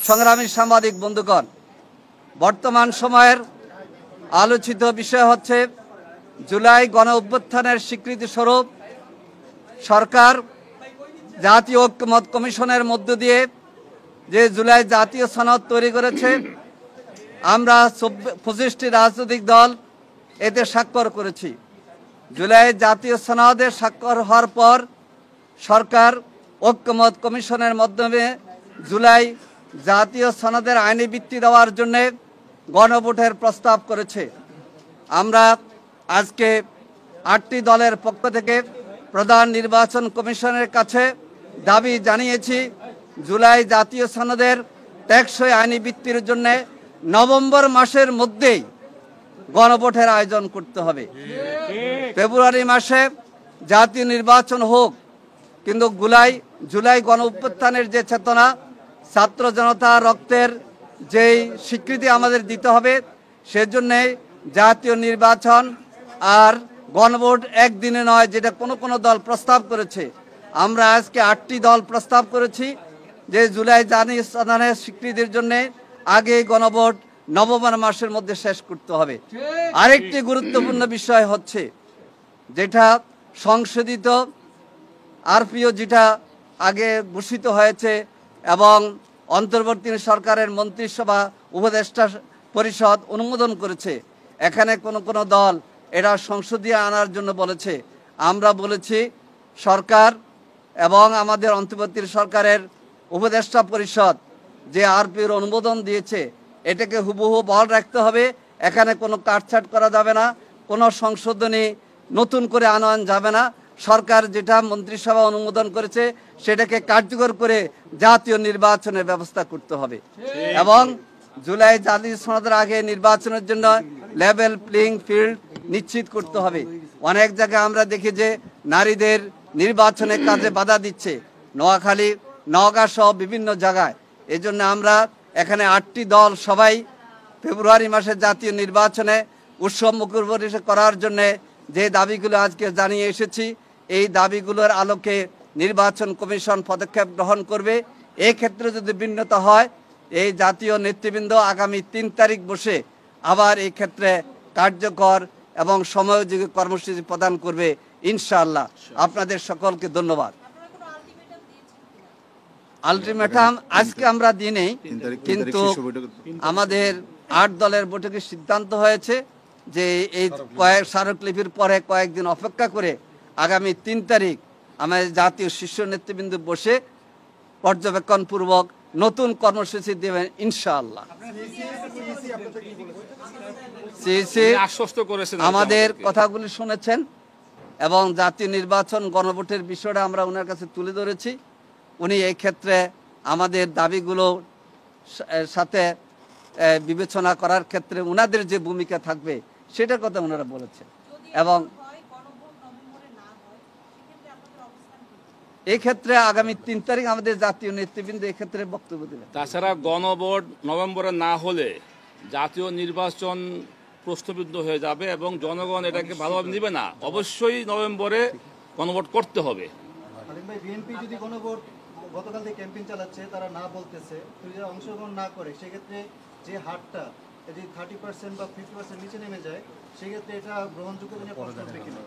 সংগ্রামী সাংবাদিক বন্ধুগণ, বর্তমান সময়ের আলোচিত বিষয় হচ্ছে জুলাই গণ অভ্যুত্থানের স্বীকৃতি স্বরূপ সরকার জাতীয় ঐক্যমত্য কমিশনের মধ্য দিয়ে যে জুলাই জাতীয় সনদ তৈরি করেছে। আমরা 25টি রাজনৈতিক দল এতে স্বাক্ষর করেছি। জুলাই জাতীয় সনদে স্বাক্ষর হওয়ার পর সরকার ঐক্যমত্য কমিশনের মাধ্যমে জুলাই জাতীয় সনদের আইনি ভিত্তি দেওয়ার জন্য গণভোটের প্রস্তাব করেছে। আমরা আজকে 8টি দলের পক্ষ থেকে প্রধান নির্বাচন কমিশনের কাছে দাবি জানিয়েছি, জুলাই জাতীয় সনদের টেকসই আইনি ভিত্তির জন্য নভেম্বর মাসের মধ্যেই গণভোটের আয়োজন করতে হবে। ফেব্রুয়ারি মাসে জাতীয় নির্বাচন হোক, কিন্তু জুলাই গণ অভ্যুত্থানের যে চেতনা, ছাত্র জনতা রক্তের যেই স্বীকৃতি আমাদের দিতে হবে, সেজন্য জাতীয় নির্বাচন আর গণভোট একদিনে নয়, যেটা কোনো দল প্রস্তাব করেছে। আমরা আজকে 8টি দল প্রস্তাব করেছি যে জুলাই জাতীয় সনদের স্বীকৃতির জন্য আগে গণভোট নভেম্বর মাসের মধ্যে শেষ করতে হবে। আরেকটি গুরুত্বপূর্ণ বিষয় হচ্ছে যেটা সংশোধিত আরপিও, যেটা আগে ঘোষিত হয়েছে এবং অন্তর্বর্তী সরকারের মন্ত্রিসভা উপদেষ্টা পরিষদ অনুমোদন করেছে। এখানে কোনো দল এটা সংসদীয় আনার জন্য বলেছে। আমরা বলেছি সরকার এবং আমাদের অন্তর্বর্তী সরকারের উপদেষ্টা পরিষদ যে আরপিওর অনুমোদন দিয়েছে, এটাকে হুবহু বহাল রাখতে হবে। এখানে কোনো কাটছাট করা যাবে না, কোনো সংশোধনী নতুন করে আনা যাবে না। সরকার যেটা মন্ত্রিসভা অনুমোদন করেছে সেটাকে কার্যকর করে জাতীয় নির্বাচনের ব্যবস্থা করতে হবে এবং জুলাই জাতীয় সনদের আগে নির্বাচনের জন্য লেভেল প্লেইং ফিল্ড নিশ্চিত করতে হবে। অনেক জায়গায় আমরা দেখি যে নারীদের নির্বাচনের কাজে বাধা দিচ্ছে, নোয়াখালী, নওগাঁ সহ বিভিন্ন জায়গায়। এই জন্য আমরা এখানে 8টি দল সবাই ফেব্রুয়ারি মাসে জাতীয় নির্বাচনে উৎসবমুখর পরিবেশ করার জন্য যে দাবিগুলো আজকে জানিয়ে এসেছি, এই দাবিগুলোর আলোকে নির্বাচন কমিশন পদক্ষেপ গ্রহণ করবে। এই ক্ষেত্রে যদি ভিন্নতা হয়, এই জাতীয় নেতৃবৃন্দ আগামী 3 তারিখ বসে আবার এই ক্ষেত্রে কার্যকর এবং সময়োযোগী কর্মসূচি প্রদান করবে ইনশাআল্লাহ। আপনাদের সকলকে ধন্যবাদ। আলটিমেটাম আজকে আমরা দিই নেই, কিন্তু আমাদের 8 দলের বৈঠকে সিদ্ধান্ত হয়েছে যে এই স্মারকলিপির পরে কয়েকদিন অপেক্ষা করে আগামী 3 তারিখ আমাদের জাতীয় শীর্ষ নেতৃবৃন্দ বসে পর্যবেক্ষণপূর্বক নতুন কর্মসূচি দেবেন ইনশাআল্লাহ। আমাদের কথাগুলি শুনেছেন এবং জাতীয় নির্বাচন গণভোটের বিষয়টা আমরা ওনার কাছে তুলে ধরেছি। উনি এই ক্ষেত্রে আমাদের দাবিগুলো সাথে বিবেচনা করার ক্ষেত্রে ওনাদের যে ভূমিকা থাকবে সেটার কথা ওনারা বলেছেন এবং এই ক্ষেত্রে আগামী 3 তারিখ আমাদের জাতীয় নেতৃবৃন্দ এই ক্ষেত্রে বক্তব্য দেবেন। তাছাড়া গণভোট নভেম্বরে না হলে জাতীয় নির্বাচন প্রশ্নবিদ্ধ হয়ে যাবে এবং জনগণ এটাকে ভালোভাবে নেবে না। অবশ্যই নভেম্বরে গণভোট করতে হবে। বিএনপি যদি গণভোট গতকাল থেকে ক্যাম্পেইন চালাচ্ছে, তারা না বলতেছে, যদি অংশগ্রহণ না করে, সেক্ষেত্রে যে হারটা যদি 30% বা 50% নিচে নেমে যায়, সেক্ষেত্রে এটা গ্রহণযোগ্য কিনা?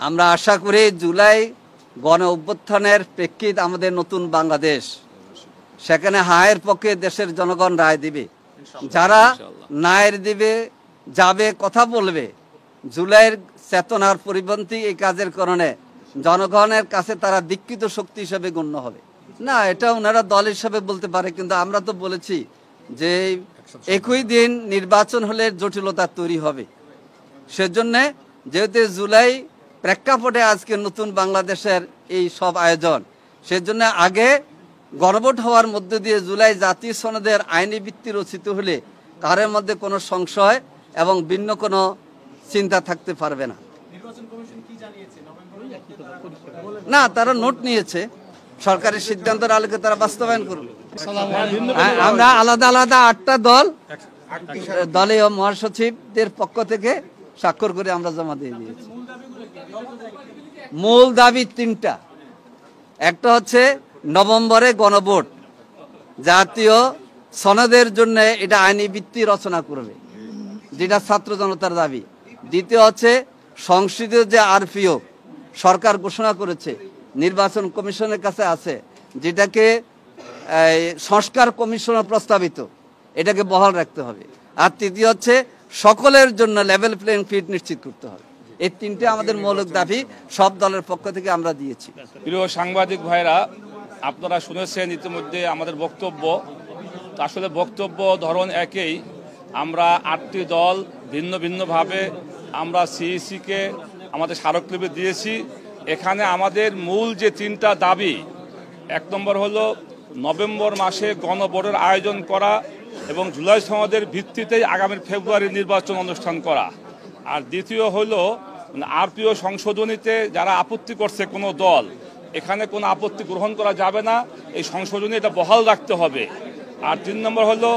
আমরা আশা করি জুলাই গণ অভ্যুত্থানের প্রেক্ষিত আমাদের নতুন বাংলাদেশ, সেখানে হায়ের পক্ষে দেশের জনগণ রায় দিবে। যারা নায়ের দিবে, যাবে, কথা বলবে, জুলাইয়ের চেতনার পরিপন্থী এই কাজের কারণে জনগণের কাছে তারা দীক্ষিত শক্তি হিসেবে গণ্য হবে না। এটা ওনারা দল হিসেবে বলতে পারে, কিন্তু আমরা তো বলেছি যে একই দিন নির্বাচন হলে জটিলতা তৈরি হবে। সেজন্য যেহেতু জুলাই প্রেক্ষাপটে আজকে নতুন বাংলাদেশের এই সব আয়োজন, সেজন্য আগে গণভোট হওয়ার মধ্য দিয়ে জুলাই জাতীয় সনদের আইনি ভিত্তি রচিত হলে কারোর মধ্যে কোনো সংশয় এবং ভিন্ন কোনো চিন্তা থাকতে পারবে না। না, তারা নোট নিয়েছে, সরকারের সিদ্ধান্তের আলোকে তারা বাস্তবায়ন করবে। আমরা আলাদা আলাদা 8টা দল দলীয় মহাসচিবদের পক্ষ থেকে স্বাক্ষর করে আমরা জমা দিয়ে দিয়েছি। মূল দাবি 3টা। একটা হচ্ছে নভেম্বরে গণভোট, জাতীয় সনদের জন্য এটা আইনি ভিত্তি রচনা করবে, যেটা ছাত্র জনতার দাবি। দ্বিতীয় হচ্ছে সংসদীয় যে আরপিও সরকার ঘোষণা করেছে, নির্বাচন কমিশনের কাছে আছে, যেটাকে সংস্কার কমিশন প্রস্তাবিত, এটাকে বহাল রাখতে হবে। আর তৃতীয় হচ্ছে সকলের জন্য লেভেল প্লেইং ফিল্ড নিশ্চিত করতে হবে। এই তিনটে আমাদের মৌলিক দাবি সব দলের পক্ষ থেকে আমরা দিয়েছি। প্রিয় সাংবাদিক ভাইরা, আপনারা শুনেছেন ইতিমধ্যে আমাদের বক্তব্য। আসলে বক্তব্য ধরন একই। আমরা 8টি দল ভিন্ন ভিন্নভাবে আমরা সিইসিকে আমাদের স্মারকলিপি দিয়েছি। এখানে আমাদের মূল যে 3টা দাবি, 1 নম্বর হলো নভেম্বর মাসে গণভোটের আয়োজন করা এবং জুলাই সনদের ভিত্তিতেই আগামী ফেব্রুয়ারি নির্বাচন অনুষ্ঠান করা। আর দ্বিতীয় হলো আরপিও সংশোধনীতে যারা আপত্তি করছে কোনো দল, এখানে কোনো আপত্তি গ্রহণ করা যাবে না, এই সংশোধনী এটা বহাল রাখতে হবে। আর 3 নম্বর হলো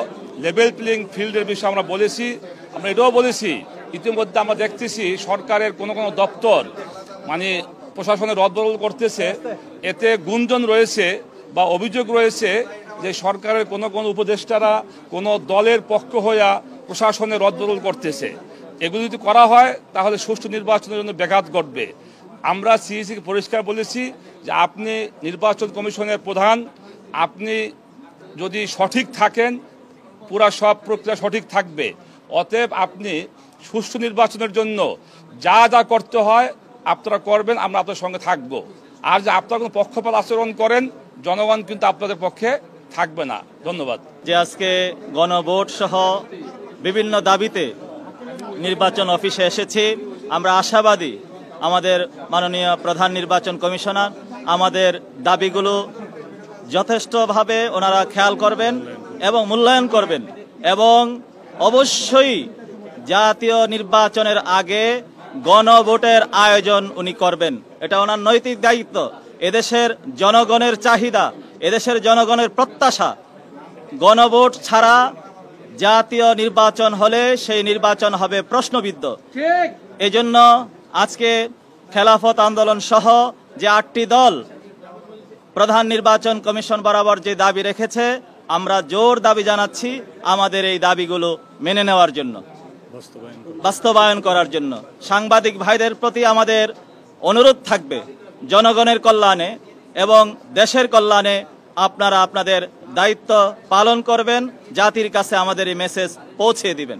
লেভেল প্লেইং ফিল্ডের বিষয়ে আমরা বলেছি। আমরা এটাও বলেছি, ইতিমধ্যে আমরা দেখতেছি সরকারের কোনো কোনো দপ্তর মানে প্রশাসনের রদবদল করতেছে, এতে গুঞ্জন রয়েছে বা অভিযোগ রয়েছে যে সরকারের কোনো কোনো উপদেষ্টারা কোনো দলের পক্ষ হইয়া প্রশাসনের রদবদল করতেছে। এগুলো যদি করা হয় তাহলে সুষ্ঠু নির্বাচনের জন্য ব্যাঘাত ঘটবে। আমরা সিইসিকে পরিষ্কার বলেছি যে আপনি নির্বাচন কমিশনের প্রধান, আপনি যদি সঠিক থাকেন পুরা সব প্রক্রিয়া সঠিক থাকবে। অতএব আপনি সুষ্ঠু নির্বাচনের জন্য যা যা করতে হয় আপনারা করবেন, আমরা আপনার সঙ্গে থাকব। আর যে আপনারা কোনো পক্ষপাত আচরণ করেন, জনগণ কিন্তু আপনাদের পক্ষে থাকবে না। ধন্যবাদ। যে আজকে গণভোট সহ বিভিন্ন দাবিতে নির্বাচন অফিসে এসেছি, আমরা আশাবাদী আমাদের মাননীয় প্রধান নির্বাচন কমিশনার আমাদের দাবিগুলো যথেষ্টভাবে ওনারা খেয়াল করবেন এবং মূল্যায়ন করবেন, এবং অবশ্যই জাতীয় নির্বাচনের আগে গণভোটের আয়োজন উনি করবেন। এটা ওনার নৈতিক দায়িত্ব। এদেশের জনগণের চাহিদা, এদেশের জনগণের প্রত্যাশা। গণভোট ছাড়া জাতীয় নির্বাচন হলে সেই নির্বাচন হবে প্রশ্নবিদ্ধ। এজন্য আজকে খেলাফত আন্দোলন সহ যে 8টি দল প্রধান নির্বাচন কমিশন বরাবর যে দাবি রেখেছে, আমরা জোর দাবি জানাচ্ছি আমাদের এই দাবিগুলো মেনে নেওয়ার জন্য, বাস্তবায়ন করার জন্য। সাংবাদিক ভাইদের প্রতি আমাদের অনুরোধ থাকবে, জনগণের কল্যাণে এবং দেশের কল্যাণে আপনারা আপনাদের দায়িত্ব পালন করবেন, জাতির কাছে আমাদের এই মেসেজ পৌঁছে দিবেন।